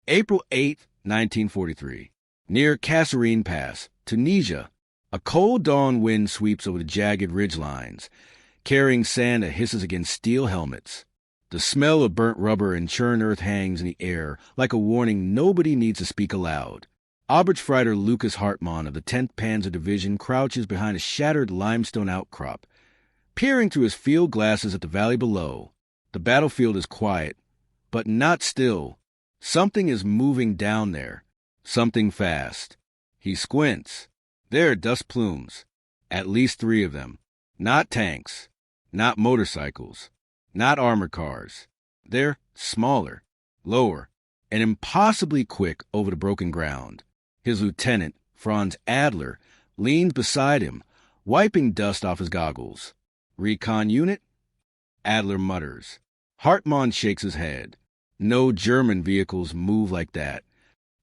April 8, 1943. Near Kasserine Pass, Tunisia, a cold dawn wind sweeps over the jagged ridgelines, carrying sand that hisses against steel helmets. The smell of burnt rubber and churned earth hangs in the air like a warning nobody needs to speak aloud. Oberstfreiter Lucas Hartmann of the 10th Panzer Division crouches behind a shattered limestone outcrop, peering through his field glasses at the valley below. The battlefield is quiet, but not still. Something is moving down there. Something fast. He squints. There are dust plumes. At least 3 of them. Not tanks. Not motorcycles. Not armored cars. They're smaller, lower, and impossibly quick over the broken ground. His lieutenant, Franz Adler, leans beside him, wiping dust off his goggles. Recon unit? Adler mutters. Hartmann shakes his head. No German vehicles move like that.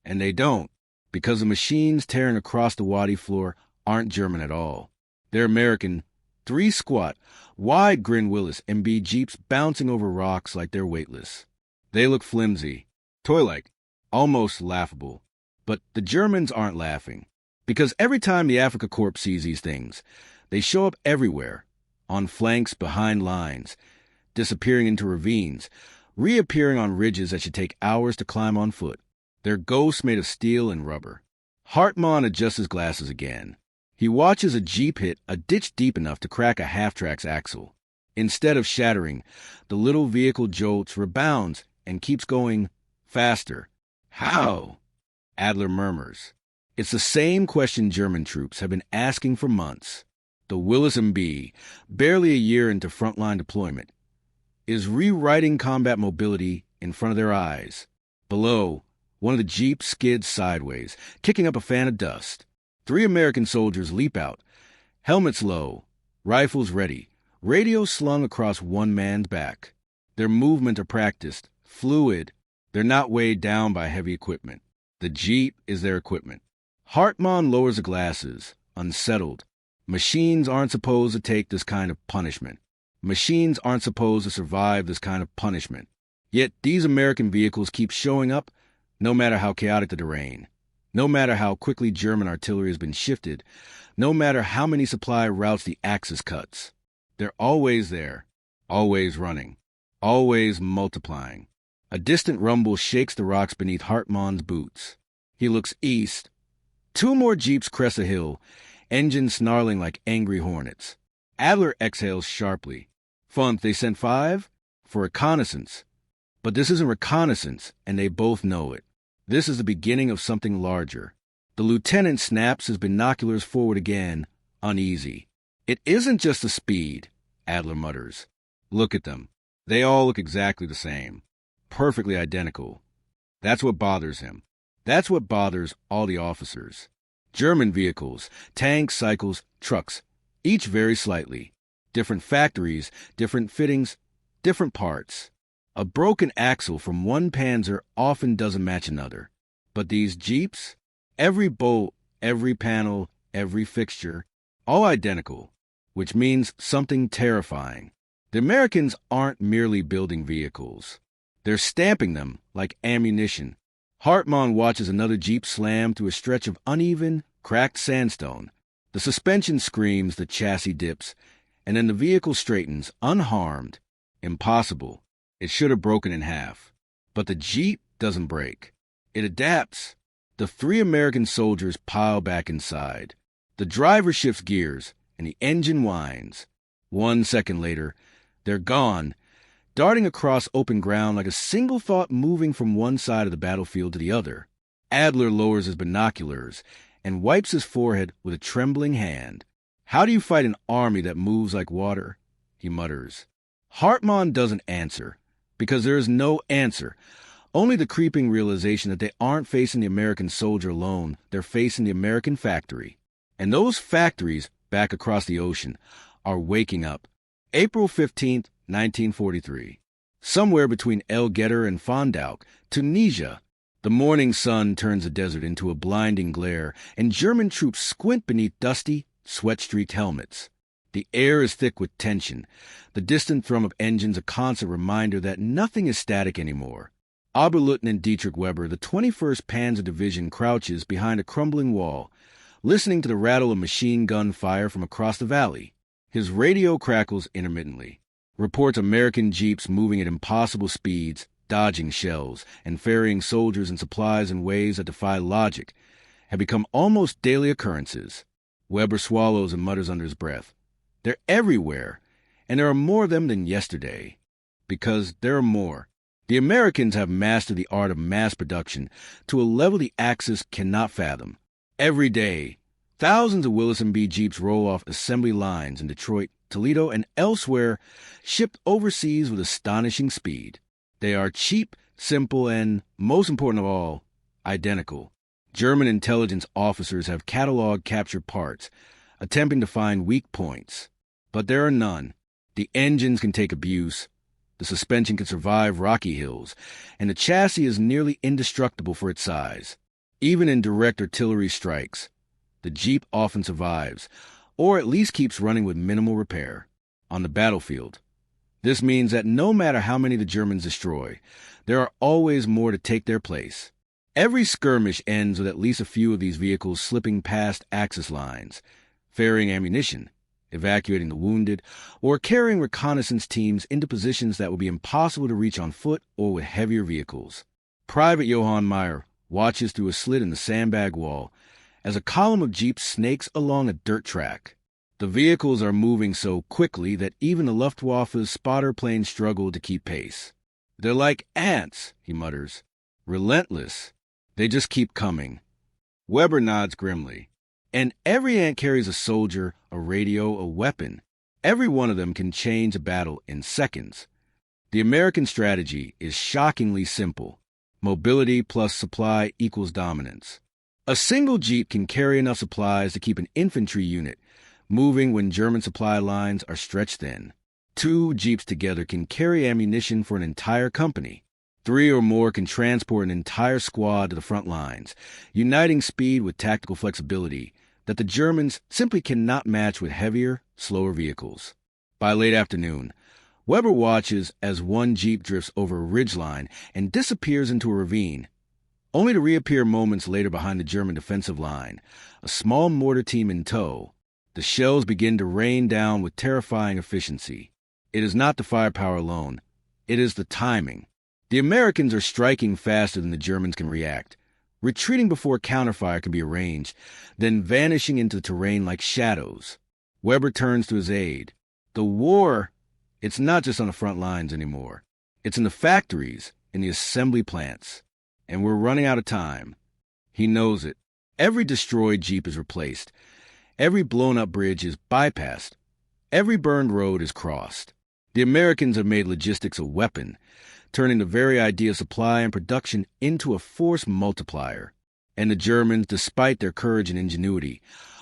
And they don't, because the machines tearing across the wadi floor aren't German at all. They're American, 3 squat, wide-grin Willys MB Jeeps bouncing over rocks like they're weightless. They look flimsy, toy-like, almost laughable. But the Germans aren't laughing, because every time the Afrika Korps sees these things, they show up everywhere, on flanks, behind lines, disappearing into ravines, reappearing on ridges that should take hours to climb on foot. They're ghosts made of steel and rubber. Hartmann adjusts his glasses again. He watches a Jeep hit a ditch deep enough to crack a half-track's axle. Instead of shattering, the little vehicle jolts, rebounds, and keeps going faster. How? Adler murmurs. It's the same question German troops have been asking for months. The Willys MB, barely a year into frontline deployment, is rewriting combat mobility in front of their eyes. Below, one of the Jeeps skids sideways, kicking up a fan of dust. 3 American soldiers leap out, helmets low, rifles ready, radios slung across one man's back. Their movements are practiced, fluid. They're not weighed down by heavy equipment. The Jeep is their equipment. Hartmann lowers the glasses, unsettled. Machines aren't supposed to take this kind of punishment. Machines aren't supposed to survive this kind of punishment. Yet these American vehicles keep showing up, no matter how chaotic the terrain, no matter how quickly German artillery has been shifted, no matter how many supply routes the Axis cuts. They're always there, always running, always multiplying. A distant rumble shakes the rocks beneath Hartmann's boots. He looks east. 2 more Jeeps crest a hill, engines snarling like angry hornets. Adler exhales sharply. Funth, they sent 5? For reconnaissance. But this isn't reconnaissance, and they both know it. This is the beginning of something larger. The lieutenant snaps his binoculars forward again, uneasy. It isn't just the speed, Adler mutters. Look at them. They all look exactly the same. Perfectly identical. That's what bothers him. That's what bothers all the officers. German vehicles, tanks, cycles, trucks, each very slightly. Different factories, different fittings, different parts. A broken axle from one Panzer often doesn't match another. But these Jeeps, every bolt, every panel, every fixture, all identical, which means something terrifying. The Americans aren't merely building vehicles. They're stamping them like ammunition. Hartmann watches another Jeep slam through a stretch of uneven, cracked sandstone. The suspension screams, the chassis dips, and then the vehicle straightens, unharmed. Impossible. It should have broken in half. But the Jeep doesn't break. It adapts. The 3 American soldiers pile back inside. The driver shifts gears, and the engine whines. 1 second later, they're gone, darting across open ground like a single thought moving from one side of the battlefield to the other. Adler lowers his binoculars and wipes his forehead with a trembling hand. How do you fight an army that moves like water? He mutters. Hartmann doesn't answer, because there is no answer, only the creeping realization that they aren't facing the American soldier alone, they're facing the American factory. And those factories, back across the ocean, are waking up. April 15th, 1943. Somewhere between El Getter and Fondauk, Tunisia, the morning sun turns the desert into a blinding glare, and German troops squint beneath dusty, sweat-streaked helmets. The air is thick with tension, the distant thrum of engines a constant reminder that nothing is static anymore. Oberleutnant Dietrich Weber, the 21st Panzer Division, crouches behind a crumbling wall, listening to the rattle of machine gun fire from across the valley. His radio crackles intermittently, reports American jeeps moving at impossible speeds, dodging shells, and ferrying soldiers and supplies in ways that defy logic, have become almost daily occurrences. Weber swallows and mutters under his breath. They're everywhere, and there are more of them than yesterday. Because there are more. The Americans have mastered the art of mass production to a level the Axis cannot fathom. Every day, thousands of Willys MB Jeeps roll off assembly lines in Detroit, Toledo, and elsewhere, shipped overseas with astonishing speed. They are cheap, simple, and, most important of all, identical. German intelligence officers have cataloged captured parts, attempting to find weak points. But there are none. The engines can take abuse, the suspension can survive rocky hills, and the chassis is nearly indestructible for its size. Even in direct artillery strikes, the Jeep often survives, or at least keeps running with minimal repair. On the battlefield, this means that no matter how many the Germans destroy, there are always more to take their place. Every skirmish ends with at least a few of these vehicles slipping past Axis lines, ferrying ammunition, evacuating the wounded, or carrying reconnaissance teams into positions that would be impossible to reach on foot or with heavier vehicles. Private Johann Meyer watches through a slit in the sandbag wall as a column of jeeps snakes along a dirt track. The vehicles are moving so quickly that even the Luftwaffe's spotter planes struggle to keep pace. They're like ants, he mutters. Relentless. They just keep coming. Weber nods grimly. And every ant carries a soldier, a radio, a weapon. Every one of them can change a battle in seconds. The American strategy is shockingly simple. Mobility plus supply equals dominance. A single Jeep can carry enough supplies to keep an infantry unit moving when German supply lines are stretched thin. 2 Jeeps together can carry ammunition for an entire company. 3 or more can transport an entire squad to the front lines, uniting speed with tactical flexibility that the Germans simply cannot match with heavier, slower vehicles. By late afternoon, Weber watches as one Jeep drifts over a ridgeline and disappears into a ravine, only to reappear moments later behind the German defensive line, a small mortar team in tow. The shells begin to rain down with terrifying efficiency. It is not the firepower alone. It is the timing. The Americans are striking faster than the Germans can react, retreating before counterfire can be arranged, then vanishing into the terrain like shadows. Weber turns to his aide. The war, it's not just on the front lines anymore. It's in the factories, in the assembly plants. And we're running out of time. He knows it. Every destroyed Jeep is replaced. Every blown-up bridge is bypassed. Every burned road is crossed. The Americans have made logistics a weapon, turning the very idea of supply and production into a force multiplier. And the Germans, despite their courage and ingenuity,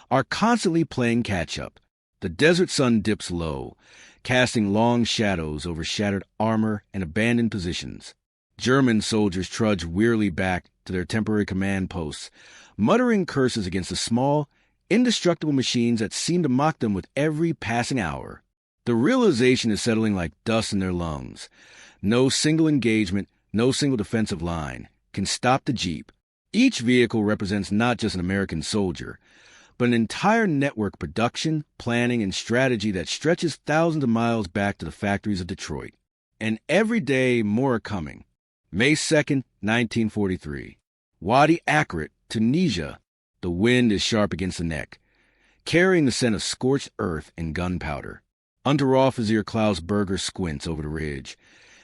are constantly playing catch-up. The desert sun dips low, casting long shadows over shattered armor and abandoned positions. German soldiers trudge wearily back to their temporary command posts, muttering curses against the small, indestructible machines that seem to mock them with every passing hour. The realization is settling like dust in their lungs. No single engagement, no single defensive line can stop the Jeep. Each vehicle represents not just an American soldier, but an entire network production, planning, and strategy that stretches thousands of miles back to the factories of Detroit. And every day more are coming. May 2nd, 1943. Wadi Akrit, Tunisia. The wind is sharp against the neck, carrying the scent of scorched earth and gunpowder. Unteroffizier Klaus Berger squints over the ridge,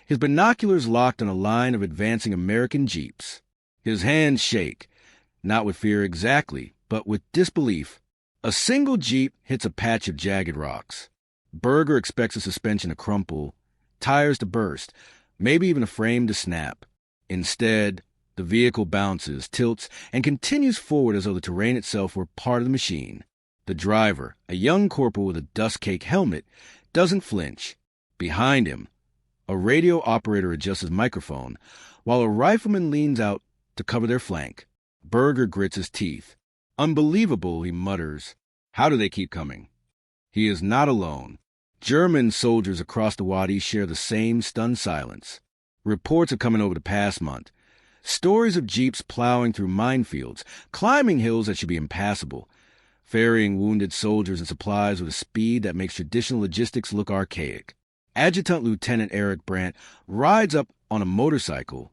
his binoculars locked on a line of advancing American jeeps. His hands shake, not with fear exactly, but with disbelief. A single jeep hits a patch of jagged rocks. Berger expects the suspension to crumple, tires to burst, maybe even a frame to snap. Instead, the vehicle bounces, tilts, and continues forward as though the terrain itself were part of the machine. The driver, a young corporal with a dust-caked helmet, doesn't flinch. Behind him, a radio operator adjusts his microphone, while a rifleman leans out to cover their flank. Berger grits his teeth. Unbelievable, he mutters. How do they keep coming? He is not alone. German soldiers across the wadi share the same stunned silence. Reports are coming over the past month. Stories of Jeeps plowing through minefields, climbing hills that should be impassable, ferrying wounded soldiers and supplies with a speed that makes traditional logistics look archaic. Adjutant Lieutenant Eric Brandt rides up on a motorcycle,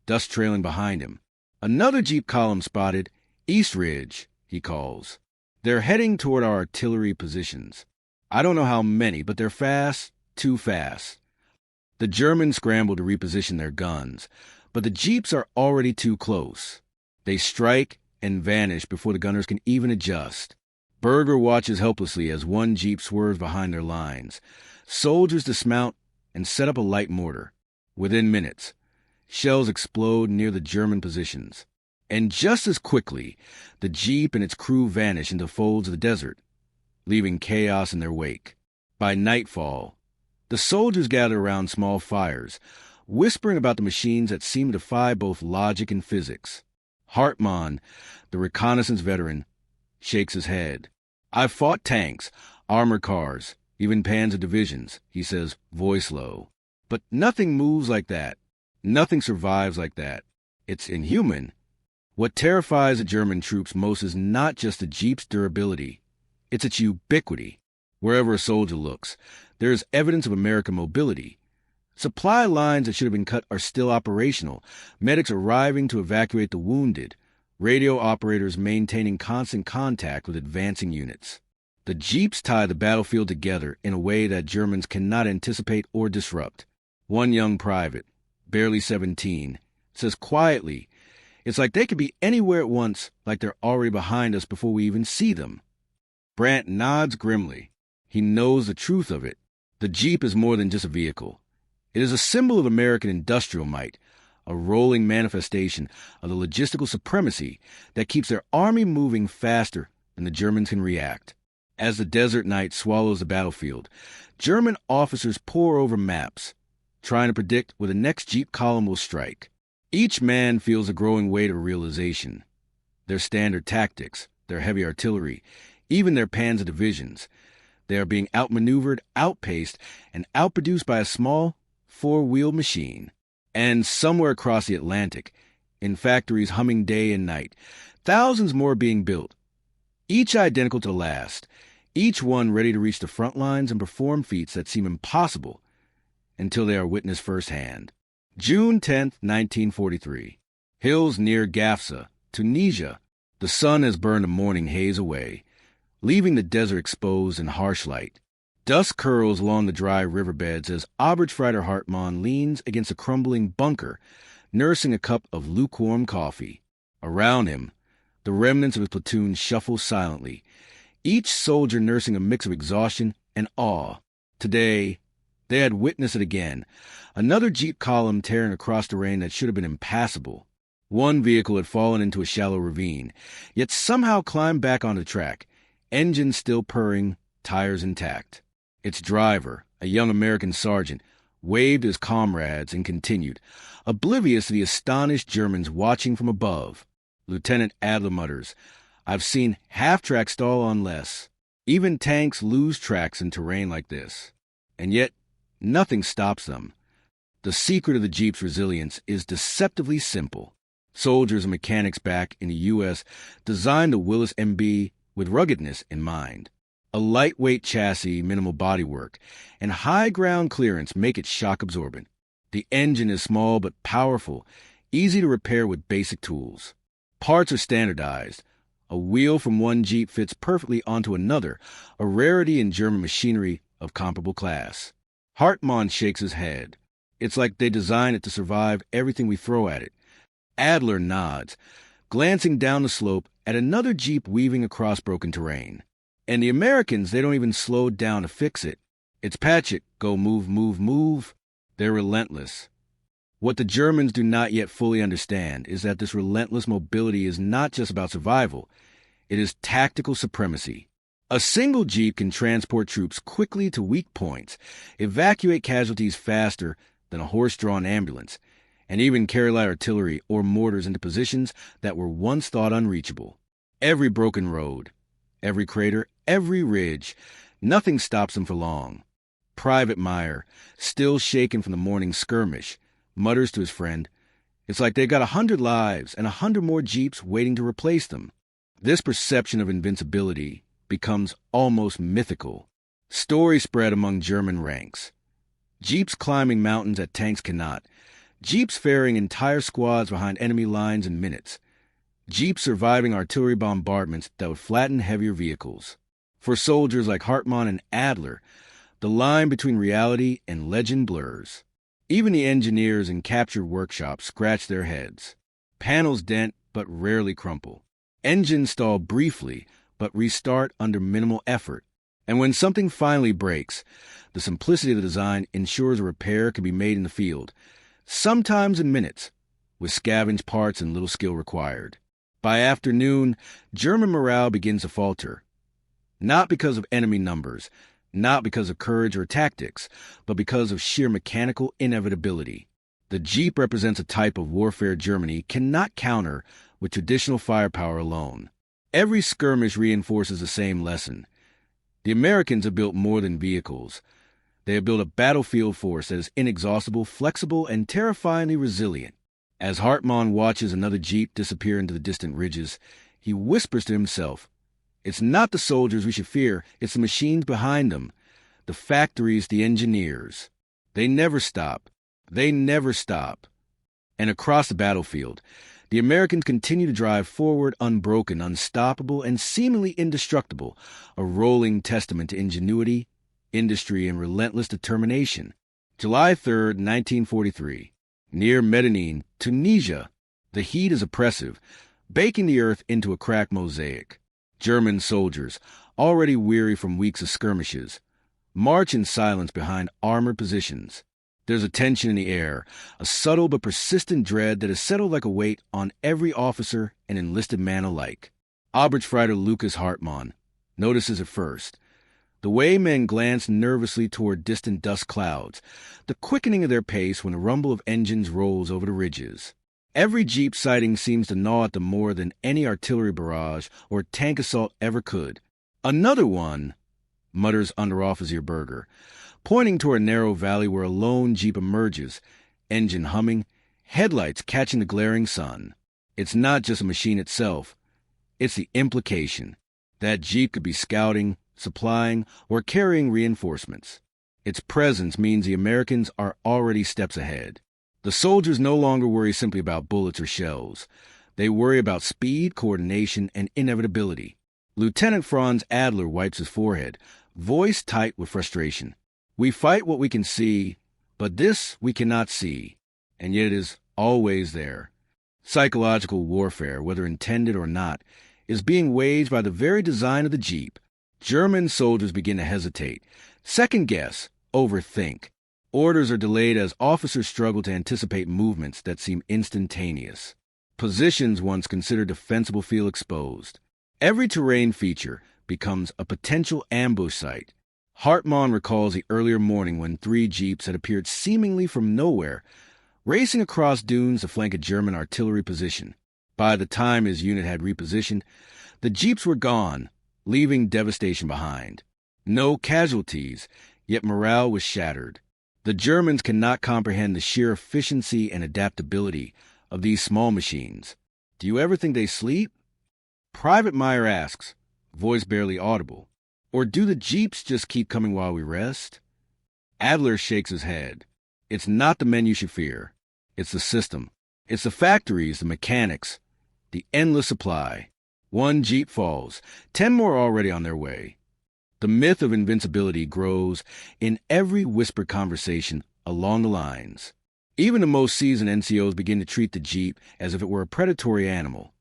dust trailing behind him. Another Jeep column spotted. East Ridge, he calls. They're heading toward our artillery positions. I don't know how many, but they're fast, too fast. The Germans scramble to reposition their guns, but the Jeeps are already too close. They strike and vanish before the gunners can even adjust. Berger watches helplessly as one Jeep swerves behind their lines. Soldiers dismount and set up a light mortar. Within minutes, shells explode near the German positions. And just as quickly, the Jeep and its crew vanish into folds of the desert, leaving chaos in their wake. By nightfall, the soldiers gather around small fires, whispering about the machines that seem to defy both logic and physics. Hartmann, the reconnaissance veteran, shakes his head. I've fought tanks, armored cars, even Panzer divisions, he says, voice low. But nothing moves like that. Nothing survives like that. It's inhuman. What terrifies the German troops most is not just the Jeep's durability. It's its ubiquity. Wherever a soldier looks, there is evidence of American mobility. Supply lines that should have been cut are still operational, medics arriving to evacuate the wounded, radio operators maintaining constant contact with advancing units. The Jeeps tie the battlefield together in a way that Germans cannot anticipate or disrupt. One young private, barely 17, says quietly, "It's like they could be anywhere at once, like they're already behind us before we even see them." Brandt nods grimly. He knows the truth of it. The Jeep is more than just a vehicle. It is a symbol of American industrial might, a rolling manifestation of the logistical supremacy that keeps their army moving faster than the Germans can react. As the desert night swallows the battlefield, German officers pore over maps, trying to predict where the next Jeep column will strike. Each man feels the growing weight of realization. Their standard tactics, their heavy artillery, even their Panzer divisions, they are being outmaneuvered, outpaced, and outproduced by a small, four-wheeled machine. And somewhere across the Atlantic, in factories humming day and night, thousands more are being built, each identical to the last, each one ready to reach the front lines and perform feats that seem impossible until they are witnessed firsthand. June 10th, 1943. Hills near Gafsa, Tunisia. The sun has burned the morning haze away, leaving the desert exposed in harsh light. Dust curls along the dry riverbeds as Oberstreiter Hartmann leans against a crumbling bunker, nursing a cup of lukewarm coffee. Around him, the remnants of his platoon shuffle silently, each soldier nursing a mix of exhaustion and awe. Today, they had witnessed it again. Another Jeep column tearing across terrain that should have been impassable. One vehicle had fallen into a shallow ravine, yet somehow climbed back on the track, engine still purring, tires intact. Its driver, a young American sergeant, waved his comrades and continued, oblivious to the astonished Germans watching from above. Lieutenant Adler mutters, "I've seen half-track stall on less. Even tanks lose tracks in terrain like this. And yet, nothing stops them. The secret of the Jeep's resilience is deceptively simple. Soldiers and mechanics back in the U.S. designed the Willys MB with ruggedness in mind. A lightweight chassis, minimal bodywork, and high ground clearance make it shock absorbent. The engine is small but powerful, easy to repair with basic tools. Parts are standardized. A wheel from one Jeep fits perfectly onto another, a rarity in German machinery of comparable class." Hartmann shakes his head. "It's like they designed it to survive everything we throw at it." Adler nods, glancing down the slope at another Jeep weaving across broken terrain. "And the Americans, they don't even slow down to fix it. It's patch it, go move, move, move." They're relentless. What the Germans do not yet fully understand is that this relentless mobility is not just about survival. It is tactical supremacy. A single Jeep can transport troops quickly to weak points, evacuate casualties faster than a horse-drawn ambulance, and even carry light artillery or mortars into positions that were once thought unreachable. Every broken road, every crater, every ridge, nothing stops them for long. Private Meyer, still shaken from the morning skirmish, mutters to his friend. It's like they've got 100 lives and 100 more Jeeps waiting to replace them. This perception of invincibility becomes almost mythical. Stories spread among German ranks. Jeeps climbing mountains that tanks cannot. Jeeps ferrying entire squads behind enemy lines in minutes. Jeeps surviving artillery bombardments that would flatten heavier vehicles. For soldiers like Hartmann and Adler, the line between reality and legend blurs. Even the engineers in captured workshops scratch their heads. Panels dent but rarely crumple. Engines stall briefly but restart under minimal effort. And when something finally breaks, the simplicity of the design ensures a repair can be made in the field, sometimes in minutes, with scavenged parts and little skill required. By afternoon, German morale begins to falter. Not because of enemy numbers, not because of courage or tactics, but because of sheer mechanical inevitability. The Jeep represents a type of warfare Germany cannot counter with traditional firepower alone. Every skirmish reinforces the same lesson. The Americans have built more than vehicles. They have built a battlefield force that is inexhaustible, flexible, and terrifyingly resilient. As Hartmann watches another Jeep disappear into the distant ridges, he whispers to himself, "It's not the soldiers we should fear, it's the machines behind them, the factories, the engineers. They never stop. They never stop." And across the battlefield, the Americans continue to drive forward unbroken, unstoppable, and seemingly indestructible, a rolling testament to ingenuity, industry, and relentless determination. July 3rd, 1943. Near Medellin, Tunisia, the heat is oppressive, baking the earth into a cracked mosaic. German soldiers, already weary from weeks of skirmishes, march in silence behind armored positions. There's a tension in the air, a subtle but persistent dread that has settled like a weight on every officer and enlisted man alike. Oberstfreiter Lucas Hartmann notices it first. The way men glance nervously toward distant dust clouds, the quickening of their pace when the rumble of engines rolls over the ridges. Every Jeep sighting seems to gnaw at them more than any artillery barrage or tank assault ever could. "Another one," mutters Underoffizier Berger, pointing toward a narrow valley where a lone Jeep emerges, engine humming, headlights catching the glaring sun. It's not just a machine itself. It's the implication. That Jeep could be scouting, supplying, or carrying reinforcements. Its presence means the Americans are already steps ahead. The soldiers no longer worry simply about bullets or shells. They worry about speed, coordination, and inevitability. Lieutenant Franz Adler wipes his forehead, voice tight with frustration. "We fight what we can see, but this we cannot see, and yet it is always there." Psychological warfare, whether intended or not, is being waged by the very design of the Jeep. German soldiers begin to hesitate, second-guess, overthink. Orders are delayed as officers struggle to anticipate movements that seem instantaneous. Positions once considered defensible feel exposed. Every terrain feature becomes a potential ambush site. Hartmann recalls the earlier morning when 3 Jeeps had appeared seemingly from nowhere, racing across dunes to flank a German artillery position. By the time his unit had repositioned, the Jeeps were gone, leaving devastation behind. No casualties, yet morale was shattered. The Germans cannot comprehend the sheer efficiency and adaptability of these small machines. "Do you ever think they sleep?" Private Meyer asks, voice barely audible. "Or do the Jeeps just keep coming while we rest?" Adler shakes his head. "It's not the men you should fear. It's the system. It's the factories, the mechanics, the endless supply. 1 Jeep falls, 10 more already on their way." The myth of invincibility grows in every whispered conversation along the lines. Even the most seasoned NCOs begin to treat the Jeep as if it were a predatory animal,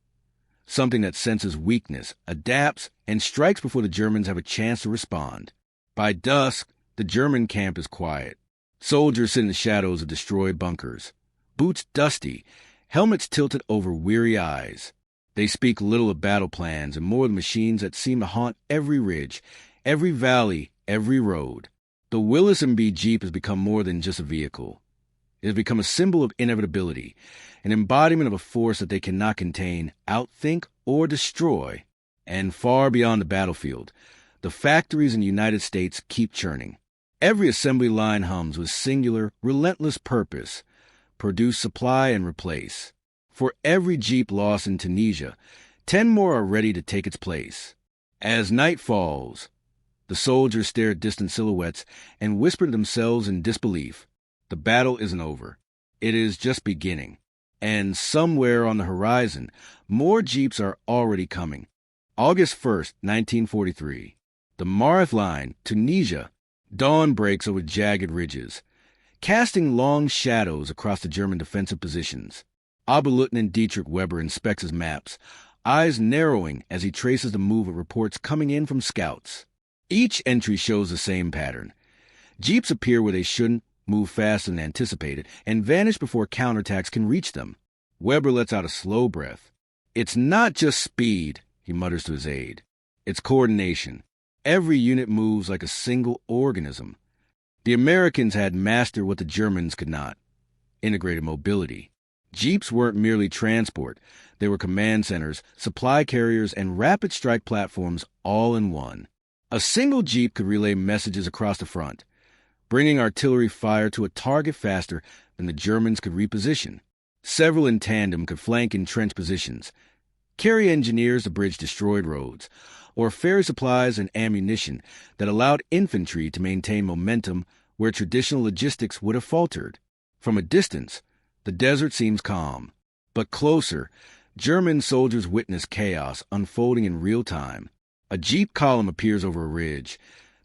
something that senses weakness, adapts, and strikes before the Germans have a chance to respond. By dusk, the German camp is quiet. Soldiers sit in the shadows of destroyed bunkers, boots dusty, helmets tilted over weary eyes. They speak little of battle plans and more of the machines that seem to haunt every ridge, every valley, every road. The Willys MB Jeep has become more than just a vehicle. It has become a symbol of inevitability, an embodiment of a force that they cannot contain, outthink, or destroy. And far beyond the battlefield, the factories in the United States keep churning. Every assembly line hums with singular, relentless purpose, produce, supply, and replace. For every Jeep lost in Tunisia, 10 more are ready to take its place. As night falls, the soldiers stare at distant silhouettes and whisper to themselves in disbelief. The battle isn't over. It is just beginning. And somewhere on the horizon, more Jeeps are already coming. August 1st, 1943. The Mareth Line, Tunisia. Dawn breaks over jagged ridges, casting long shadows across the German defensive positions. Oberleutnant Dietrich Weber inspects his maps, eyes narrowing as he traces the move of reports coming in from scouts. Each entry shows the same pattern. Jeeps appear where they shouldn't, move faster than anticipated, and vanish before counterattacks can reach them. Weber lets out a slow breath. It's not just speed, he mutters to his aide. It's coordination. Every unit moves like a single organism. The Americans had mastered what the Germans could not: integrated mobility. Jeeps weren't merely transport. They were command centers, supply carriers, and rapid strike platforms all in one. A single Jeep could relay messages across the front, bringing artillery fire to a target faster than the Germans could reposition. Several in tandem could flank entrenched positions, carry engineers to bridge destroyed roads, or ferry supplies and ammunition that allowed infantry to maintain momentum where traditional logistics would have faltered. From a distance, the desert seems calm, but closer, German soldiers witness chaos unfolding in real time. A Jeep column appears over a ridge,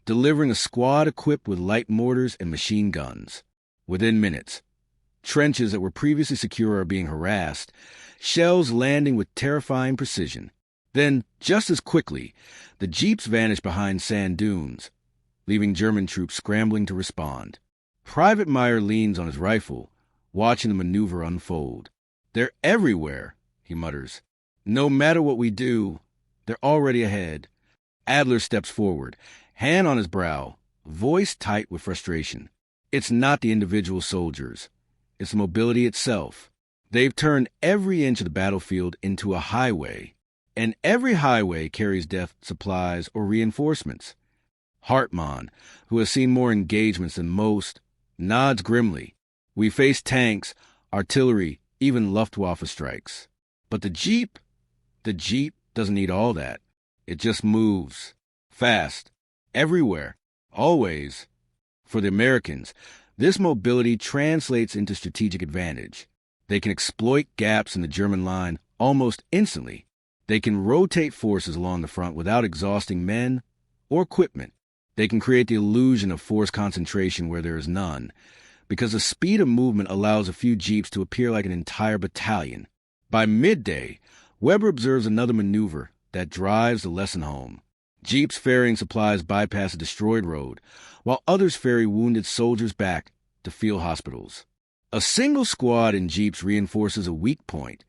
delivering a squad equipped with light mortars and machine guns. Within minutes, trenches that were previously secure are being harassed, shells landing with terrifying precision. Then, just as quickly, the Jeeps vanish behind sand dunes, leaving German troops scrambling to respond. Private Meyer leans on his rifle, watching the maneuver unfold. "They're everywhere," he mutters. "No matter what we do, they're already ahead." Adler steps forward, hand on his brow, voice tight with frustration. It's not the individual soldiers. It's mobility itself. They've turned every inch of the battlefield into a highway, and every highway carries death, supplies, or reinforcements. Hartmann, who has seen more engagements than most, nods grimly. We face tanks, artillery, even Luftwaffe strikes. But the Jeep doesn't need all that. It just moves. Fast. Everywhere. Always. For the Americans, this mobility translates into strategic advantage. They can exploit gaps in the German line almost instantly. They can rotate forces along the front without exhausting men or equipment. They can create the illusion of force concentration where there is none, because the speed of movement allows a few Jeeps to appear like an entire battalion. By midday, Weber observes another maneuver that drives the lesson home. Jeeps ferrying supplies bypass a destroyed road, while others ferry wounded soldiers back to field hospitals. A single squad in Jeeps reinforces a weak point,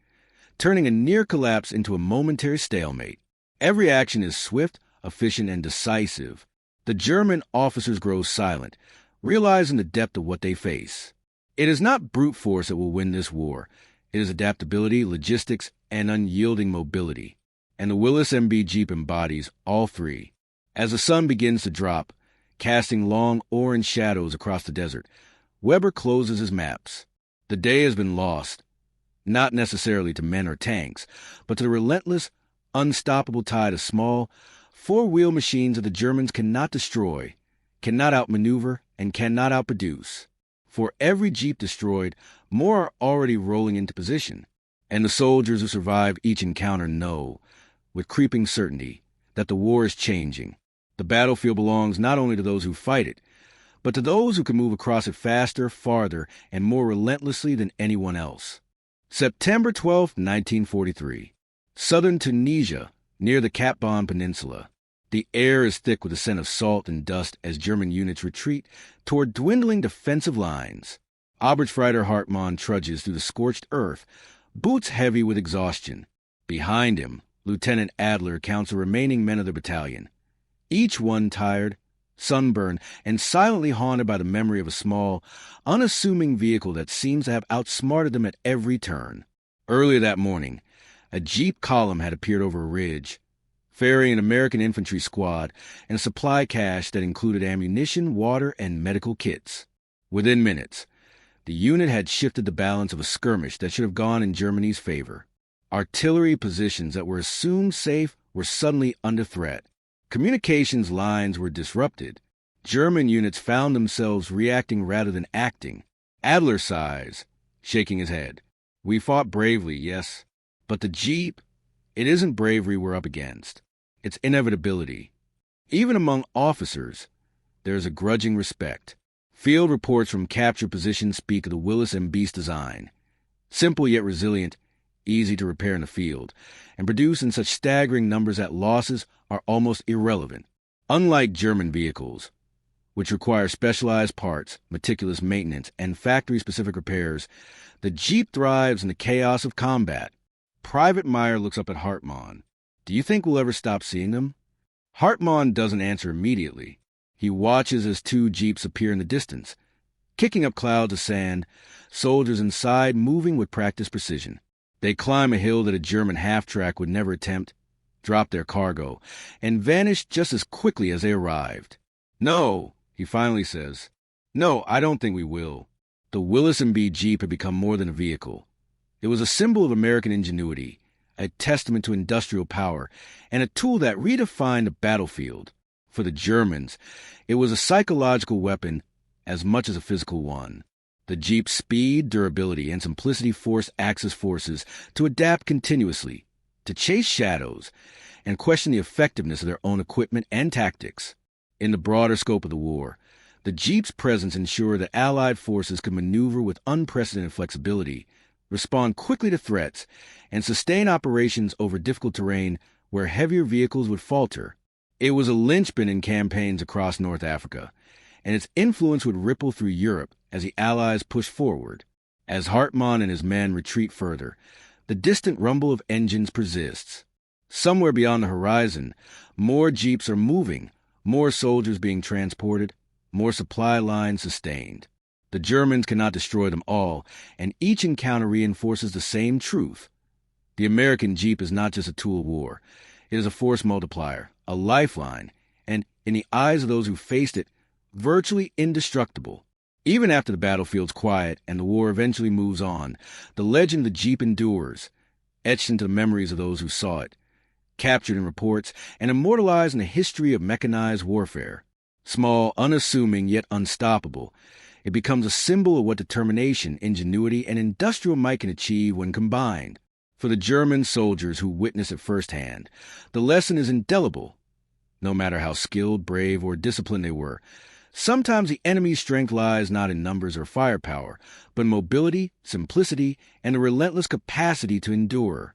turning a near collapse into a momentary stalemate. Every action is swift, efficient, and decisive. The German officers grow silent, realizing the depth of what they face. It is not brute force that will win this war. It is adaptability, logistics, and unyielding mobility. And the Willys MB Jeep embodies all three. As the sun begins to drop, casting long orange shadows across the desert, Weber closes his maps. The day has been lost, not necessarily to men or tanks, but to the relentless, unstoppable tide of small, four-wheel machines that the Germans cannot destroy, cannot outmaneuver, and cannot outproduce. For every Jeep destroyed, more are already rolling into position. And the soldiers who survived each encounter know, with creeping certainty, that the war is changing. The battlefield belongs not only to those who fight it, but to those who can move across it faster, farther, and more relentlessly than anyone else. September 12, 1943. Southern Tunisia, near the Cap-Bon Peninsula. The air is thick with the scent of salt and dust as German units retreat toward dwindling defensive lines. Oberstreiter Hartmann trudges through the scorched earth, boots heavy with exhaustion. Behind him, Lieutenant Adler counts the remaining men of the battalion, each one tired, sunburned, and silently haunted by the memory of a small, unassuming vehicle that seems to have outsmarted them at every turn. Earlier that morning, a Jeep column had appeared over a ridge, ferrying an American infantry squad and a supply cache that included ammunition, water, and medical kits. Within minutes, The unit had shifted the balance of a skirmish that should have gone in Germany's favor. Artillery positions that were assumed safe were suddenly under threat. Communications lines were disrupted. German units found themselves reacting rather than acting. Adler sighs, shaking his head. We fought bravely, yes, but the Jeep, it isn't bravery we're up against. It's inevitability. Even among officers, there is a grudging respect. Field reports from captured positions speak of the Willys MB's design. Simple yet resilient, easy to repair in the field, and produced in such staggering numbers that losses are almost irrelevant. Unlike German vehicles, which require specialized parts, meticulous maintenance, and factory-specific repairs, the Jeep thrives in the chaos of combat. Private Meyer looks up at Hartmann. Do you think we'll ever stop seeing them? Hartmann doesn't answer immediately. He watches as two Jeeps appear in the distance, kicking up clouds of sand, soldiers inside moving with practiced precision. They climb a hill that a German half-track would never attempt, drop their cargo, and vanish just as quickly as they arrived. No, he finally says. No, I don't think we will. The Willys MB Jeep had become more than a vehicle. It was a symbol of American ingenuity, a testament to industrial power, and a tool that redefined a battlefield. For the Germans, it was a psychological weapon as much as a physical one. The Jeep's speed, durability, and simplicity forced Axis forces to adapt continuously, to chase shadows, and question the effectiveness of their own equipment and tactics. In the broader scope of the war, the Jeep's presence ensured that Allied forces could maneuver with unprecedented flexibility, respond quickly to threats, and sustain operations over difficult terrain where heavier vehicles would falter. It was a linchpin in campaigns across North Africa, and its influence would ripple through Europe as the Allies pushed forward. As Hartmann and his men retreat further, the distant rumble of engines persists. Somewhere beyond the horizon, more Jeeps are moving, more soldiers being transported, more supply lines sustained. The Germans cannot destroy them all, and each encounter reinforces the same truth. The American Jeep is not just a tool of war. It is a force multiplier, a lifeline, and, in the eyes of those who faced it, virtually indestructible. Even after the battlefield's quiet and the war eventually moves on, the legend of the Jeep endures, etched into the memories of those who saw it, captured in reports, and immortalized in the history of mechanized warfare. Small, unassuming, yet unstoppable, it becomes a symbol of what determination, ingenuity, and industrial might can achieve when combined. For the German soldiers who witness it firsthand, the lesson is indelible. No matter how skilled, brave, or disciplined they were, sometimes the enemy's strength lies not in numbers or firepower, but in mobility, simplicity, and the relentless capacity to endure.